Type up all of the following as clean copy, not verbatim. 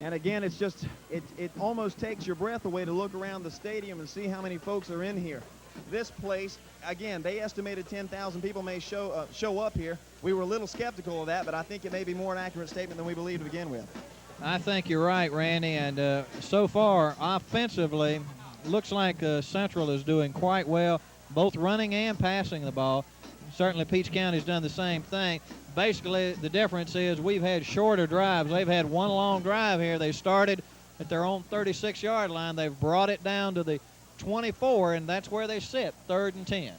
And again, it's just, it almost takes your breath away to look around the stadium and see how many folks are in here. This place, again, they estimated 10,000 people may show up here. We were a little skeptical of that, but I think it may be more an accurate statement than we believed to begin with. I think you're right, Randy, and so far, offensively, looks like Central is doing quite well, both running and passing the ball. Certainly Peach County's done the same thing. Basically, the difference is we've had shorter drives. They've had one long drive here. They started at their own 36-yard line. They've brought it down to the 24, and that's where they sit, 3rd and 10.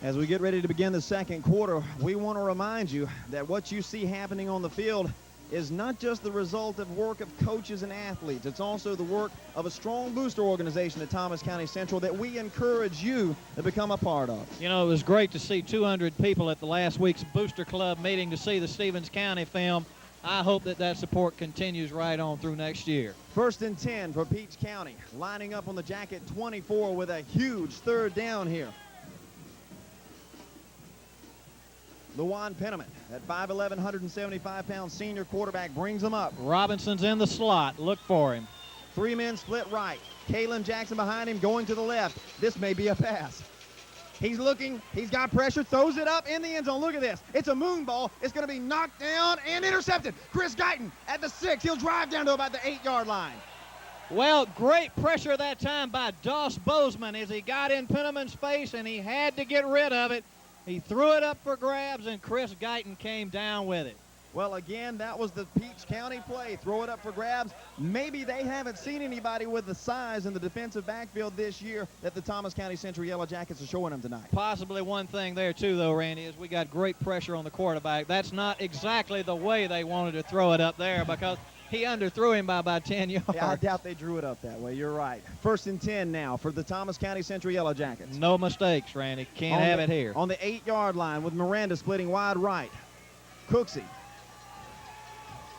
As we get ready to begin the second quarter, we want to remind you that what you see happening on the field is not just the result of work of coaches and athletes. It's also the work of a strong booster organization at Thomas County Central that we encourage you to become a part of. You know, it was great to see 200 people at the last week's Booster Club meeting to see the Stevens County film. I hope that support continues right on through next year. 1st and 10 for Peach County, lining up on the jacket 24 with a huge 3rd down here. Luwan Penniman, that 5'11", 175-pound senior quarterback, brings them up. Robinson's in the slot. Look for him. 3 men split right. Kalen Jackson behind him going to the left. This may be a pass. He's looking. He's got pressure. Throws it up in the end zone. Look at this. It's a moon ball. It's going to be knocked down and intercepted. Chris Guyton at the 6. He'll drive down to about the 8-yard line. Well, great pressure that time by Doss Bozeman as he got in Penniman's face, and he had to get rid of it. He threw it up for grabs, and Chris Guyton came down with it. Well, again, that was the Peach County play. Throw it up for grabs. Maybe they haven't seen anybody with the size in the defensive backfield this year that the Thomas County Central Yellow Jackets are showing them tonight. Possibly one thing there, too, though, Randy, is we got great pressure on the quarterback. That's not exactly the way they wanted to throw it up there because he underthrew him by about 10 yards. Yeah, I doubt they drew it up that way. You're right. 1st and 10 now for the Thomas County Central Yellow Jackets. No mistakes, Randy. Can't have it here. On the 8-yard line with Miranda splitting wide right. Cooksey.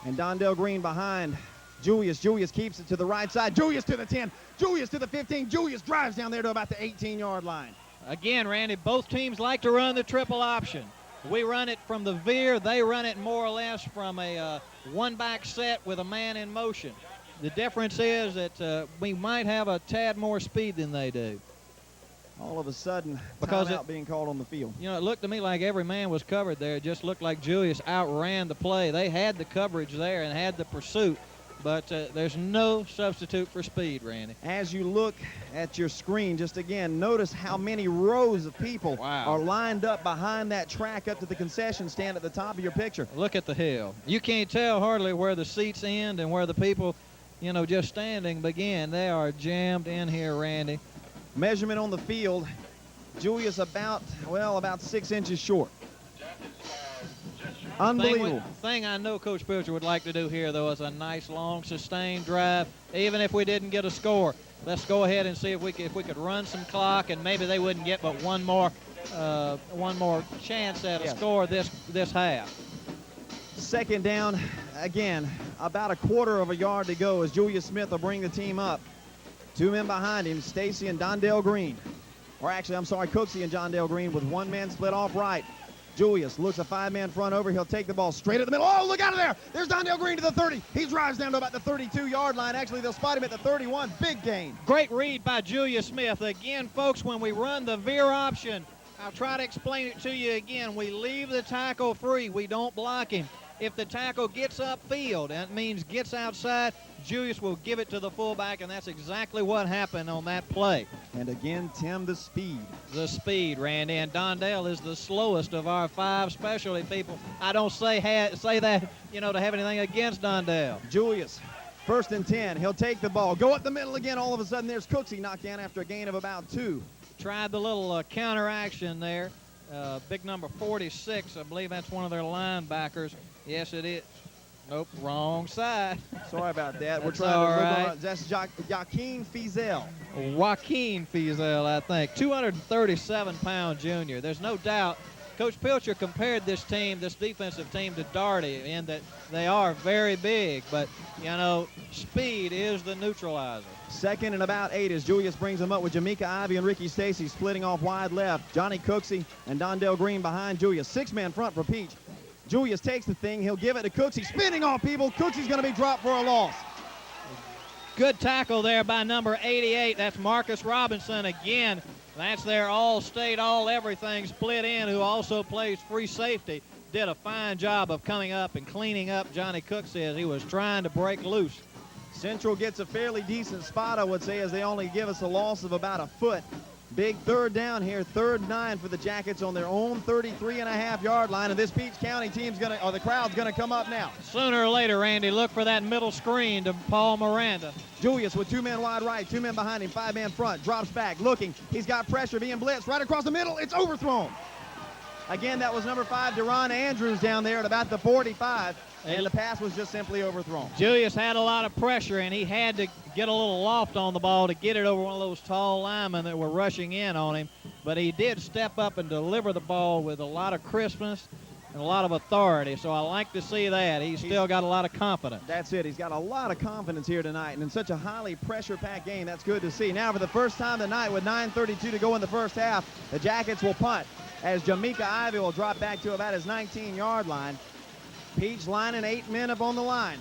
And Dondell Green behind Julius. Julius keeps it to the right side. Julius to the 10. Julius to the 15. Julius drives down there to about the 18-yard line. Again, Randy, both teams like to run the triple option. We run it from the veer. They run it more or less from a one-back set with a man in motion. The difference is that we might have a tad more speed than they do. All of a sudden, because timeout being called on the field. You know, it looked to me like every man was covered there. It just looked like Julius outran the play. They had the coverage there and had the pursuit, but there's no substitute for speed, Randy. As you look at your screen, just again, notice how many rows of people are lined up behind that track up to the concession stand at the top of your picture. Look at the hill. You can't tell hardly where the seats end and where the people, you know, just standing begin. They are jammed in here, Randy. Measurement on the field, Julius about 6 inches short. Unbelievable. Thing I know Coach Pilcher would like to do here, though, is a nice, long, sustained drive. Even if we didn't get a score, let's go ahead and see if we could run some clock, and maybe they wouldn't get but one more chance at a score this half. 2nd down, again, about a quarter of a yard to go as Julius Smith will bring the team up. 2 men behind him, Stacy and Dondell Green. Or actually, I'm sorry, Cooksey and Dondell Green with 1 man split off right. Julius looks a 5-man front over. He'll take the ball straight at the middle. Oh, look out of there. There's Dondell Green to the 30. He drives down to about the 32-yard line. Actually, they'll spot him at the 31. Big gain. Great read by Julius Smith. Again, folks, when we run the veer option, I'll try to explain it to you again. We leave the tackle free. We don't block him. If the tackle gets upfield, that means gets outside, Julius will give it to the fullback, and that's exactly what happened on that play. And again, Tim, the speed. The speed, Randy, and Dondell is the slowest of our 5 specialty people. I don't say that, you know, to have anything against Dondell. Julius, 1st and 10. He'll take the ball. Go up the middle again. All of a sudden, there's Cooksey knocked down after a gain of about 2. Tried the little counter action there. Big number 46, I believe that's one of their linebackers. Yes, it is. Nope, wrong side. Sorry about that. We're That's trying all to look right. on. That's Joaquin Fizel. Joaquin Fizel, I think. 237-pound junior. There's no doubt. Coach Pilcher compared this team, this defensive team, to Darty in that they are very big, but, you know, speed is the neutralizer. 2nd and about 8 as Julius brings them up with Jamaica Ivy and Ricky Stacy splitting off wide left. Johnny Cooksey and Dondell Green behind Julius. 6-man front for Peach. Julius takes the thing. He'll give it to Cooksey. Spinning off people. Cooksey's going to be dropped for a loss. Good tackle there by number 88. That's Marcus Robinson again. That's their all-state, all-everything split end who also plays free safety. Did a fine job of coming up and cleaning up Johnny Cooksey as he was trying to break loose. Central gets a fairly decent spot, I would say, as they only give us a loss of about a foot. Big third down here, 3rd and 9 for the Jackets on their own 33.5-yard line, and this Peach County team's gonna, or the crowd's gonna come up now. Sooner or later, Randy, look for that middle screen to Paul Miranda. Julius with 2 men wide right, 2 men behind him, 5-man front, drops back, looking. He's got pressure, being blitzed right across the middle. It's overthrown. Again, that was number 5, Deron Andrews down there at about the 45, and the pass was just simply overthrown. Julius had a lot of pressure, and he had to get a little loft on the ball to get it over one of those tall linemen that were rushing in on him. But he did step up and deliver the ball with a lot of crispness and a lot of authority. So I like to see that. He's still got a lot of confidence. That's it. He's got a lot of confidence here tonight. And in such a highly pressure-packed game, that's good to see. Now, for the first time tonight, with 9:32 to go in the first half, the Jackets will punt as Jamaica Ivy will drop back to about his 19-yard line. Peach lining 8 men up on the line.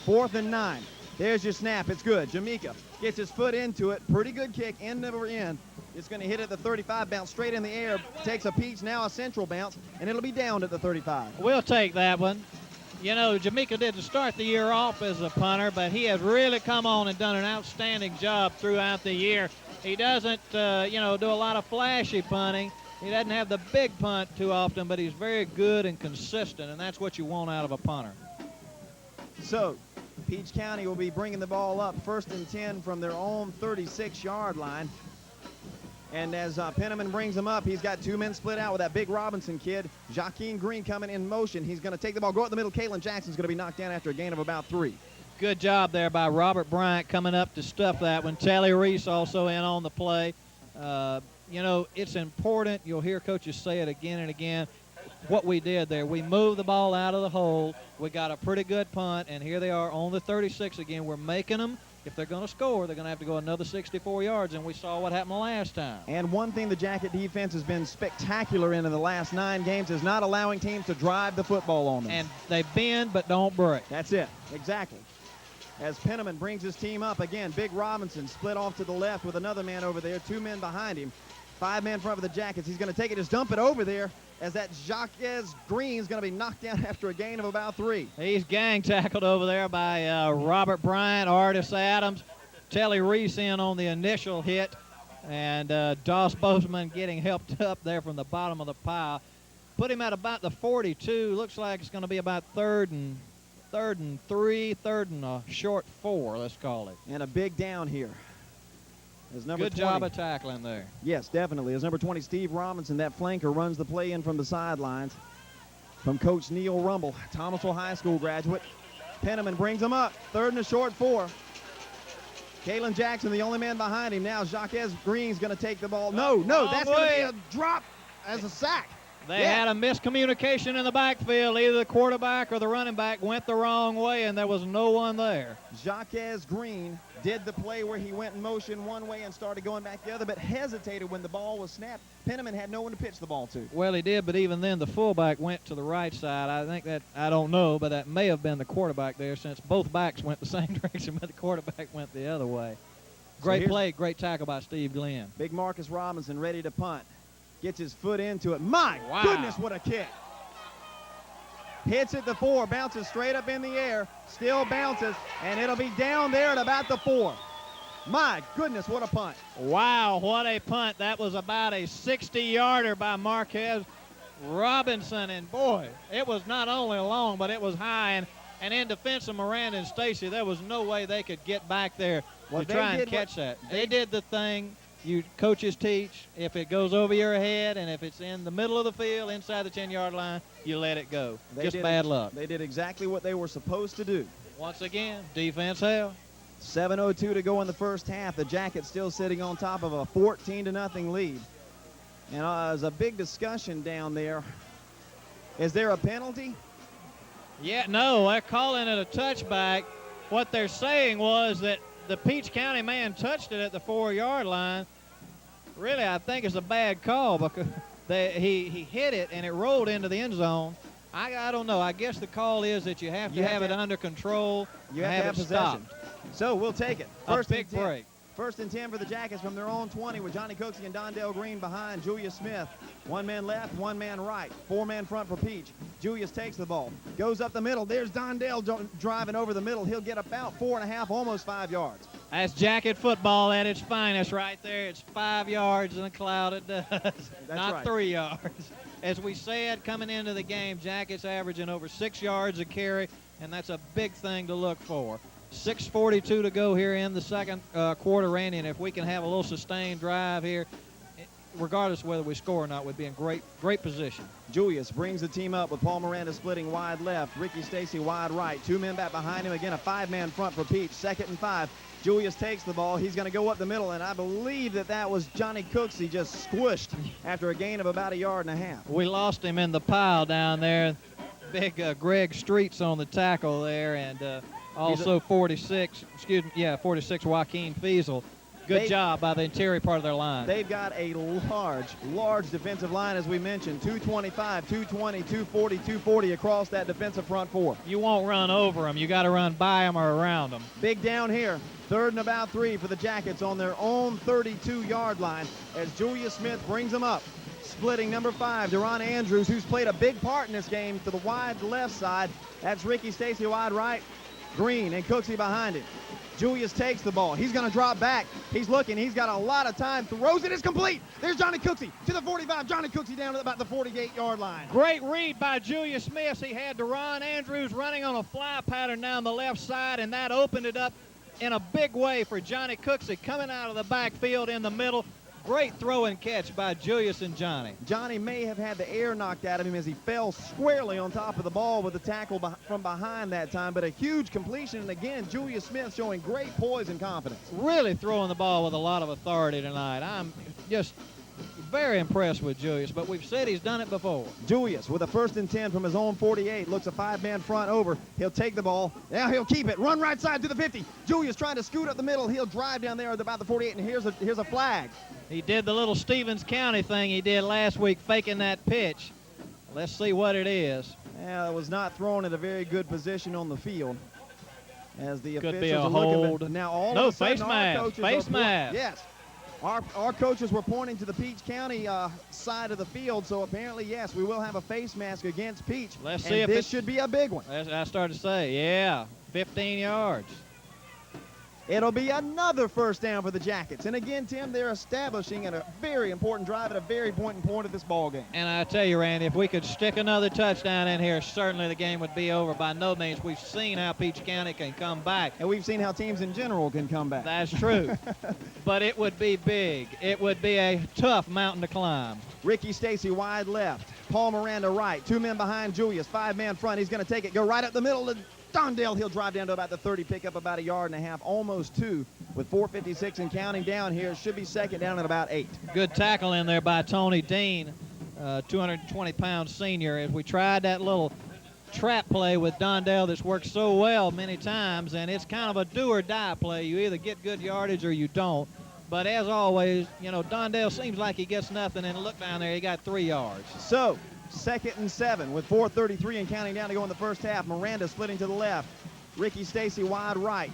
4th and 9. There's your snap. It's good. Jamaica gets his foot into it. Pretty good kick, end over end. It's going to hit at the 35, bounce straight in the air. Takes a Peach, now a Central bounce, and it'll be down at the 35. We'll take that one. You know, Jamaica didn't start the year off as a punter, but he has really come on and done an outstanding job throughout the year. He doesn't, do a lot of flashy punting. He doesn't have the big punt too often, but he's very good and consistent, and that's what you want out of a punter. So, Peach County will be bringing the ball up 1st and 10 from their own 36-yard line. And as Penniman brings them up, he's got 2 men split out with that big Robinson kid. Joaquin Green coming in motion. He's going to take the ball, go up the middle. Kalen Jackson's going to be knocked down after a gain of about 3. Good job there by Robert Bryant coming up to stuff that one. Telly Reese also in on the play. It's important. You'll hear coaches say it again and again. What we did there, we moved the ball out of the hole. We got a pretty good punt, and here they are on the 36 again. We're making them. If they're going to score, they're going to have to go another 64 yards, and we saw what happened last time. And one thing the Jacket defense has been spectacular in the last 9 games is not allowing teams to drive the football on them. And they bend but don't break. That's it, exactly. As Penniman brings his team up again, Big Robinson split off to the left with another man over there, 2 men behind him. 5-man front of the Jackets. He's going to take it, just dump it over there as that Jacques Green is going to be knocked down after a gain of about 3. He's gang tackled over there by Robert Bryant, Artis Adams, Telly Reese in on the initial hit, and Doss Bozeman getting helped up there from the bottom of the pile. Put him at about the 42. Looks like it's going to be about third and 3, 3rd and a short 4, let's call it. And a big down here. Good job of tackling there. Yes, definitely. As number 20, Steve Robinson, that flanker, runs the play in from the sidelines from Coach Neil Rumble, Thomasville High School graduate. Penniman brings him up. 3rd and a short 4. Kalen Jackson, the only man behind him now. Jacques Green's going to take the ball. No, that's going to be a drop as a sack. They had a miscommunication in the backfield. Either the quarterback or the running back went the wrong way, and there was no one there. Jacques Green did the play where he went in motion one way and started going back the other, but hesitated when the ball was snapped. Penniman had no one to pitch the ball to. Well, he did, but even then the fullback went to the right side. I think that, I don't know, but that may have been the quarterback there since both backs went the same direction, but the quarterback went the other way. Great play, great tackle by Steve Glenn. Big Marcus Robinson ready to punt. Gets his foot into it. My goodness, what a kick. Hits at the 4, bounces straight up in the air, still bounces, and it'll be down there at about the 4. My goodness, what a punt. Wow, what a punt. That was about a 60-yarder by Marquez Robinson, and boy, it was not only long, but it was high, and in defense of Miranda and Stacy, there was no way they could get back there to try and catch that. They did the thing you coaches teach. If it goes over your head and if it's in the middle of the field, inside the 10-yard line, you let it go. Just bad luck. They did exactly what they were supposed to do. Once again, defense held. 7:02 to go in the first half. The Jackets still sitting on top of a 14-0 lead. And there's a big discussion down there. Is there a penalty? Yeah, no, they're calling it a touchback. What they're saying was that the Peach County man touched it at the 4-yard line. Really, I think it's a bad call He hit it, and it rolled into the end zone. I don't know. I guess the call is that you have to have it under control. You have to have possession. So we'll take it. First big break. First and 10 for the Jackets from their own 20 with Johnny Cooksey and Dondell Green behind Julius Smith. One man left, one man right. Four-man front for Peach. Julius takes the ball, goes up the middle. There's Dondell driving over the middle. He'll get about 4.5, almost 5 yards. That's Jacket football at its finest right there. It's 5 yards in a cloud it does. Not right. 3 yards. As we said, coming into the game, Jackets averaging over 6 yards a carry, and that's a big thing to look for. 6:42 to go here in the second quarter, Randy, and if we can have a little sustained drive here, regardless of whether we score or not, we'd be in great position. Julius brings the team up with Paul Miranda splitting wide left, Ricky Stacy wide right. 2 men back behind him. Again, a 5-man front for Peach. 2nd and 5. Julius takes the ball. He's going to go up the middle, and I believe that was Johnny Cooksey just squished after a gain of about 1.5 yards. We lost him in the pile down there. Big Greg Streets on the tackle there, and also 46 Joaquin Fiesel. Good job by the interior part of their line. They've got a large defensive line, as we mentioned. 225, 220, 240, 240 across that defensive front four. You won't run over them. You got to run by them or around them. Big down here. 3rd and about 3 for the Jackets on their own 32-yard line as Julius Smith brings them up. Splitting number 5, Deron Andrews, who's played a big part in this game, to the wide left side. That's Ricky Stacy wide right. Green and Cooksey behind him. Julius takes the ball. He's going to drop back. He's looking. He's got a lot of time. Throws it. It's complete. There's Johnny Cooksey to the 45. Johnny Cooksey down to about the 48-yard line. Great read by Julius Smith. He had Deron Andrews running on a fly pattern down the left side, and that opened it up in a big way for Johnny Cooksey coming out of the backfield in the middle. Great throw and catch by Julius and Johnny. Johnny may have had the air knocked out of him as he fell squarely on top of the ball with the tackle from behind that time, but a huge completion. And again, Julius Smith showing great poise and confidence. Really throwing the ball with a lot of authority tonight. I'm just very impressed with Julius, but we've said he's done it before. Julius with a 1st and 10 from his own 48. Looks a 5-man front over. He'll take the ball. Now he'll keep it. Run right side to the 50. Julius trying to scoot up the middle. He'll drive down there at about the 48, and here's a flag. He did the little Stevens County thing he did last week, faking that pitch. Let's see what it is. Yeah, it was not thrown in a very good position on the field. As the Could officials be a are hold. looking, now all no, of a sudden, face our mask. coaches Face mask. Yes. Our coaches were pointing to the Peach County side of the field, so apparently, yes, we will have a face mask against Peach. Let's see if this should be a big one. I started to say, yeah, 15 yards. It'll be another 1st down for the Jackets. And again, Tim, they're establishing a very important drive at a very important point of this ball game. And I tell you, Randy, if we could stick another touchdown in here, certainly the game would be over. By no means. We've seen how Peach County can come back. And we've seen how teams in general can come back. That's true. But it would be big. It would be a tough mountain to climb. Ricky Stacy wide left. Paul Miranda right. 2 men behind Julius. 5-man front. He's going to take it. Go right up the middle. Dondell, he'll drive down to about the 30, pick up about 1.5 yards, almost 2, with 4:56 and counting down here. It should be 2nd down at about 8. Good tackle in there by Tony Dean, 220-pound senior. As we tried that little trap play with Dondell that's worked so well many times, and it's kind of a do-or-die play. You either get good yardage or you don't. But as always, you know, Dondell seems like he gets nothing, and look down there, he got 3 yards. So, 2nd and 7 with 4:33 and counting down to go in the first half. Miranda splitting to the left. Ricky Stacy wide right.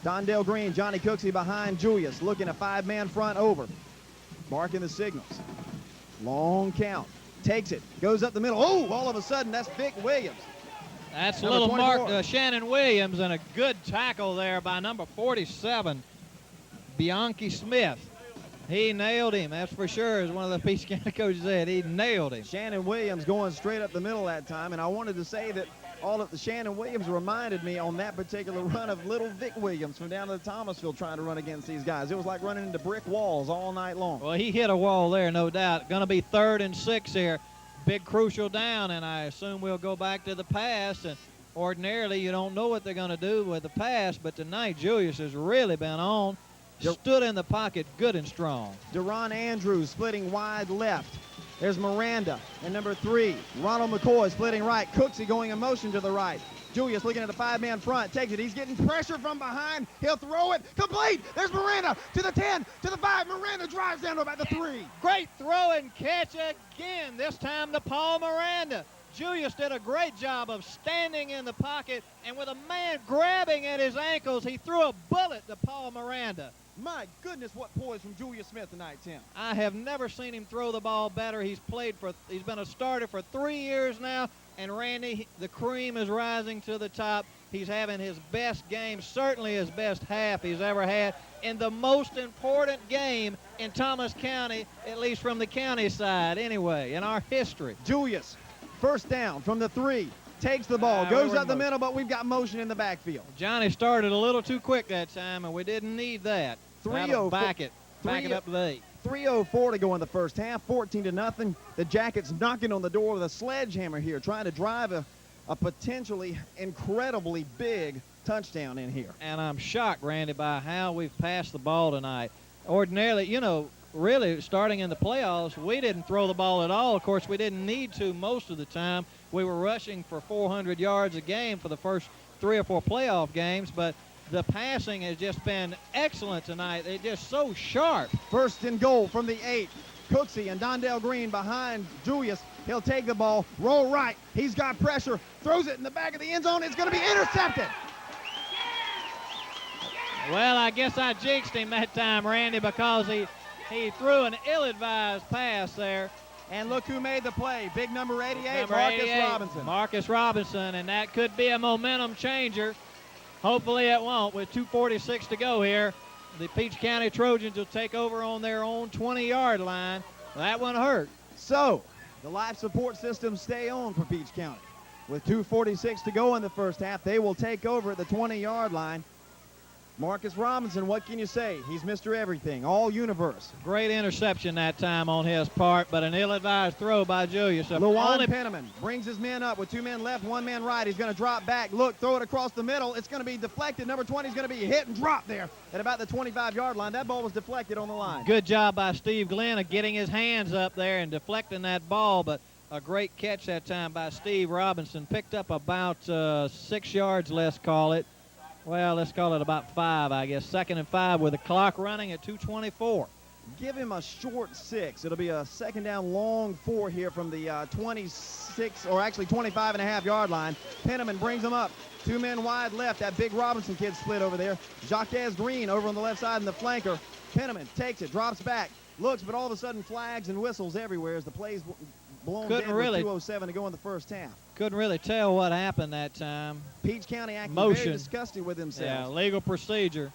Dondell Green, Johnny Cooksey behind Julius, looking a 5-man front over. Marking the signals. Long count. Takes it. Goes up the middle. Oh, all of a sudden, that's Vic Williams. That's Number little 24. Mark Shannon Williams, and a good tackle there by number 47, Bianchi Smith. He nailed him, that's for sure, as one of the Peach County coaches said. He nailed him. Shannon Williams going straight up the middle that time, and I wanted to say that all of the Shannon Williams reminded me on that particular run of little Vic Williams from down to the Thomasville trying to run against these guys. It was like running into brick walls all night long. Well, he hit a wall there, no doubt. Going to be 3rd and 6 here. Big crucial down, and I assume we'll go back to the pass. And ordinarily, you don't know what they're going to do with the pass, but tonight Julius has really been on. Stood in the pocket good and strong. Deron Andrews splitting wide left. There's Miranda and number 3. Ronald McCoy splitting right. Cooksey going in motion to the right. Julius looking at a 5-man front, takes it. He's getting pressure from behind. He'll throw it. Complete. There's Miranda to the 10, to the 5. Miranda drives down to about the 3. Great throw and catch again, this time to Paul Miranda. Julius did a great job of standing in the pocket, and with a man grabbing at his ankles, he threw a bullet to Paul Miranda. My goodness, what poise from Julius Smith tonight, Tim. I have never seen him throw the ball better. He's been a starter for 3 years now, and Randy, the cream is rising to the top. He's having his best game, certainly his best half he's ever had in the most important game in Thomas County, at least from the county side anyway, in our history. Julius, first down from the 3, takes the ball, goes up the middle, but we've got motion in the backfield. Johnny started a little too quick that time, and we didn't need that. 3-0. Back it up to the 8. 3:04 to go in the first half, 14-0. The Jackets knocking on the door with a sledgehammer here, trying to drive a potentially incredibly big touchdown in here. And I'm shocked, Randy, by how we've passed the ball tonight. Ordinarily, you know, really starting in the playoffs, we didn't throw the ball at all. Of course, we didn't need to most of the time. We were rushing for 400 yards a game for the first 3 or 4 playoff games, but the passing has just been excellent tonight. They're just so sharp. First and goal from the 8. Cooksey and Dondell Green behind Julius. He'll take the ball, roll right. He's got pressure, throws it in the back of the end zone. It's going to be intercepted. Well, I guess I jinxed him that time, Randy, because he threw an ill-advised pass there. And look who made the play. Big number 88, Number Marcus 88, Robinson. Marcus Robinson, and that could be a momentum changer. Hopefully it won't. With 2:46 to go here, the Peach County Trojans will take over on their own 20-yard line. That one hurt. So, the life support systems stay on for Peach County. With 2:46 to go in the first half, they will take over at the 20-yard line. Marcus Robinson, what can you say? He's Mr. Everything, all universe. Great interception that time on his part, but an ill-advised throw by Julius. Luwan Penniman brings his men up with 2 men left, 1 man right. He's going to drop back. Look, throw it across the middle. It's going to be deflected. Number 20 is going to be hit and drop there at about the 25-yard line. That ball was deflected on the line. Good job by Steve Glenn of getting his hands up there and deflecting that ball, but a great catch that time by Steve Robinson. Picked up about 6 yards, let's call it. Well, let's call it about 5, I guess. 2nd and 5 with the clock running at 2:24. Give him a short 6. It'll be a 2nd down long 4 here from the 26, or actually 25.5-yard line. Penniman brings him up. 2 men wide left. That big Robinson kid split over there. Jacques Green over on the left side in the flanker. Penniman takes it, drops back, looks, but all of a sudden flags and whistles everywhere as the play's blown dead with 2:07 to go in the first half. Couldn't really tell what happened that time. Peach County acting Motion. very disgusted with themselves. Yeah, legal procedure.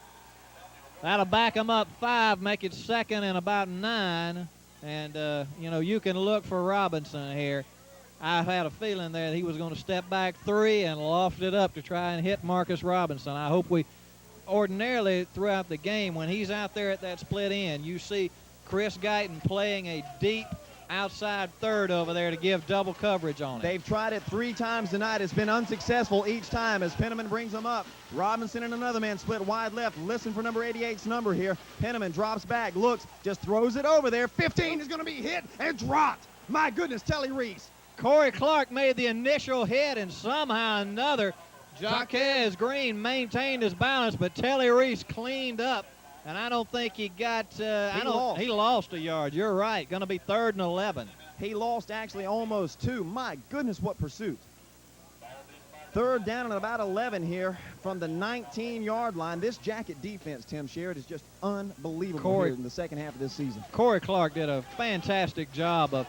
That'll back them up 5, make it 2nd and about 9. And, you know, you can look for Robinson here. I had a feeling there that he was going to step back 3 and loft it up to try and hit Marcus Robinson. I hope we ordinarily throughout the game, when he's out there at that split end, you see Chris Guyton playing a deep outside third over there to give double coverage on it. They've tried it 3 times tonight. It's been unsuccessful each time as Penniman brings them up. Robinson and another man split wide left. Listen for number 88's number here. Penniman drops back, looks, just throws it over there. 15 is going to be hit and dropped. My goodness, Telly Reese. Corey Clark made the initial hit, and somehow another, Jacques Green maintained his balance, but Telly Reese cleaned up. And I don't think he got, he lost a yard. You're right. Going to be 3rd and 11. He lost actually almost 2. My goodness, what pursuit. 3rd down and about 11 here from the 19-yard line. This Jacket defense, Tim Sherrod, is just unbelievable here in the second half of this season. Corey Clark did a fantastic job of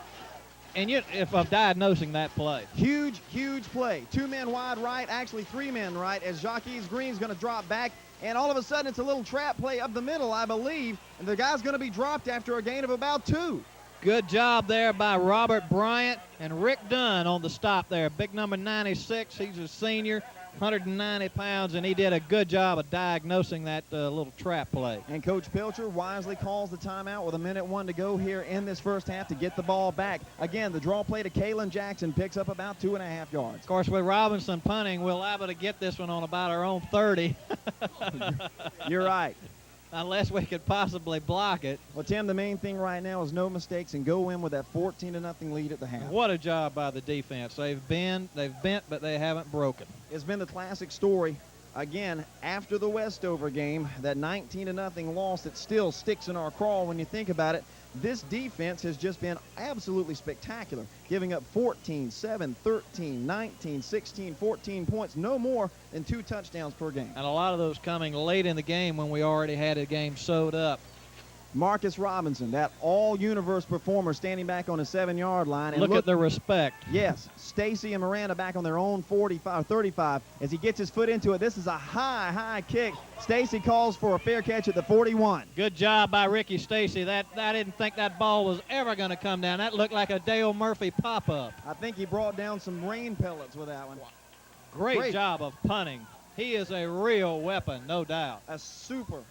diagnosing that play. Huge, huge play. 2 men wide right, actually 3 men right, as Jacques Green's going to drop back. And all of a sudden, it's a little trap play up the middle, I believe. And the guy's going to be dropped after a gain of about 2. Good job there by Robert Bryant and Rick Dunn on the stop there. Big number 96. He's a senior, 190 pounds, and he did a good job of diagnosing that little trap play. And Coach Pilcher wisely calls the timeout with 1:01 to go here in this first half to get the ball back. Again, the draw play to Kalen Jackson picks up about 2.5 yards. Of course, with Robinson punting, we're liable to get this one on about our own 30. You're right. Unless we could possibly block it. Well, Tim, the main thing right now is no mistakes and go in with that 14-0 lead at the half. What a job by the defense. They've bent, but they haven't broken. has been the classic story. Again, after the Westover game, that 19-0 loss that still sticks in our craw when you think about it, this defense has just been absolutely spectacular, giving up 14, 7, 13, 19, 16, 14 points, no more than 2 touchdowns per game. And a lot of those coming late in the game when we already had a game sewed up. Marcus Robinson, that all-universe performer, standing back on the 7-yard line. And look at the respect. Yes, Stacy and Miranda back on their own 45, 35. As he gets his foot into it, this is a high kick. Stacy calls for a fair catch at the 41. Good job by Ricky Stacy. I didn't think that ball was ever going to come down. That looked like a Dale Murphy pop-up. I think he brought down some rain pellets with that one. Great job of punting. He is a real weapon, no doubt. A super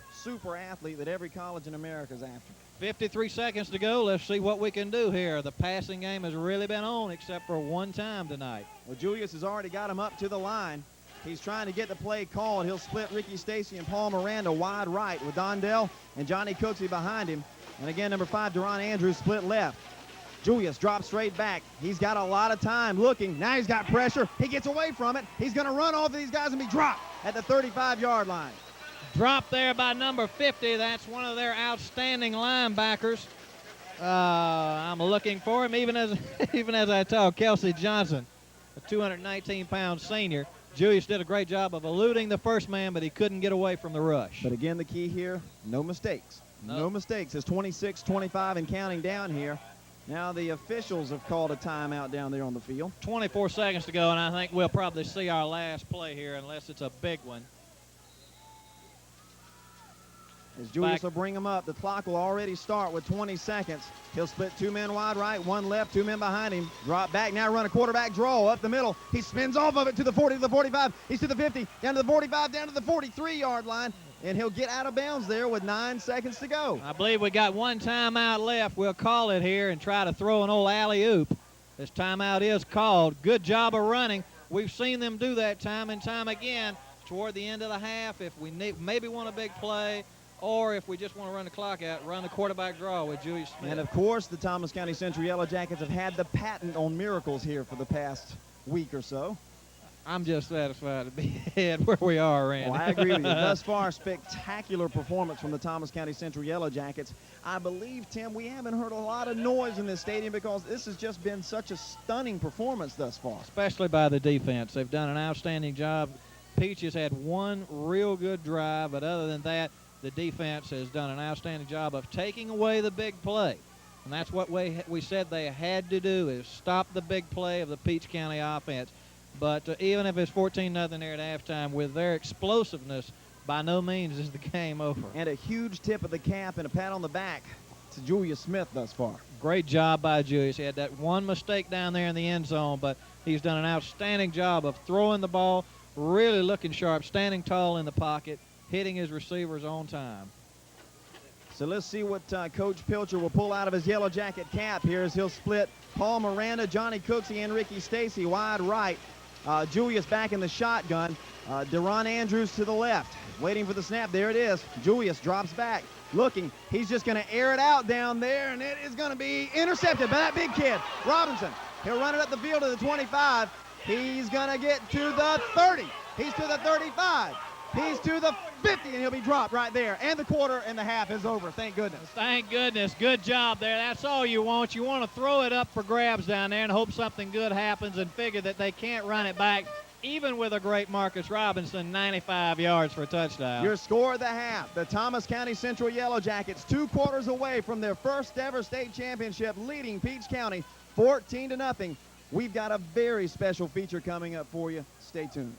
athlete that every college in America is after. 53 seconds to go. Let's see what we can do here. The passing game has really been on except for one time tonight. Well, Julius has already got him up to the line. He's trying to get the play called. He'll split Ricky Stacy and Paul Miranda wide right with Dondell and Johnny Cooksey behind him. And again, number 5, Deron Andrews, split left. Julius drops straight back. He's got a lot of time looking. Now he's got pressure. He gets away from it. He's going to run off of these guys and be dropped at the 35-yard line. Dropped there by number 50. That's one of their outstanding linebackers. I'm looking for him, even as I talk. Kelsey Johnson, a 219-pound senior. Julius did a great job of eluding the first man, but he couldn't get away from the rush. But again, the key here, no mistakes. No mistakes. It's 26-25 and counting down here. Now the officials have called a timeout down there on the field. 24 seconds to go, and I think we'll probably see our last play here unless it's a big one. As Julius will bring him up, the clock will already start with 20 seconds. He'll split 2 men wide right, 1 left, 2 men behind him. Drop back, now run a quarterback draw up the middle. He spins off of it to the 40, to the 45. He's to the 50, down to the 45, down to the 43-yard line. And he'll get out of bounds there with 9 seconds to go. I believe we got one timeout left. We'll call it here and try to throw an old alley-oop. This timeout is called. Good job of running. We've seen them do that time and time again toward the end of the half. If we maybe want a big play, or if we just want to run the clock out, run the quarterback draw with Julius Smith. And, of course, the Thomas County Central Yellow Jackets have had the patent on miracles here for the past week or so. I'm just satisfied to be ahead where we are, Randy. Oh, I agree with you. Thus far, spectacular performance from the Thomas County Central Yellow Jackets. I believe, Tim, we haven't heard a lot of noise in this stadium because this has just been such a stunning performance thus far. Especially by the defense. They've done an outstanding job. Peaches had one real good drive, but other than that, the defense has done an outstanding job of taking away the big play. And that's what we said they had to do, is stop the big play of the Peach County offense. But even if it's 14-0 there at halftime, with their explosiveness, by no means is the game over. And a huge tip of the cap and a pat on the back to Julius Smith thus far. Great job by Julius. He had that one mistake down there in the end zone, but he's done an outstanding job of throwing the ball, really looking sharp, standing tall in the pocket, hitting his receivers on time. So let's see what Coach Pilcher will pull out of his Yellow Jacket cap here as he'll split Paul Miranda, Johnny Cooksey, and Ricky Stacy wide right. Julius back in the shotgun. Deron Andrews to the left. Waiting for the snap. There it is. Julius drops back. Looking. He's just going to air it out down there, and it is going to be intercepted by that big kid, Robinson. He'll run it up the field to the 25. He's going to get to the 30. He's to the 35. He's to the 50, and he'll be dropped right there. And the quarter and the half is over. Thank goodness. Thank goodness. Good job there. That's all you want. You want to throw it up for grabs down there and hope something good happens and figure that they can't run it back, even with a great Marcus Robinson, 95 yards for a touchdown. Your score of the half. The Thomas County Central Yellow Jackets 2 quarters away from their first ever state championship, leading Peach County 14-0. We've got a very special feature coming up for you. Stay tuned.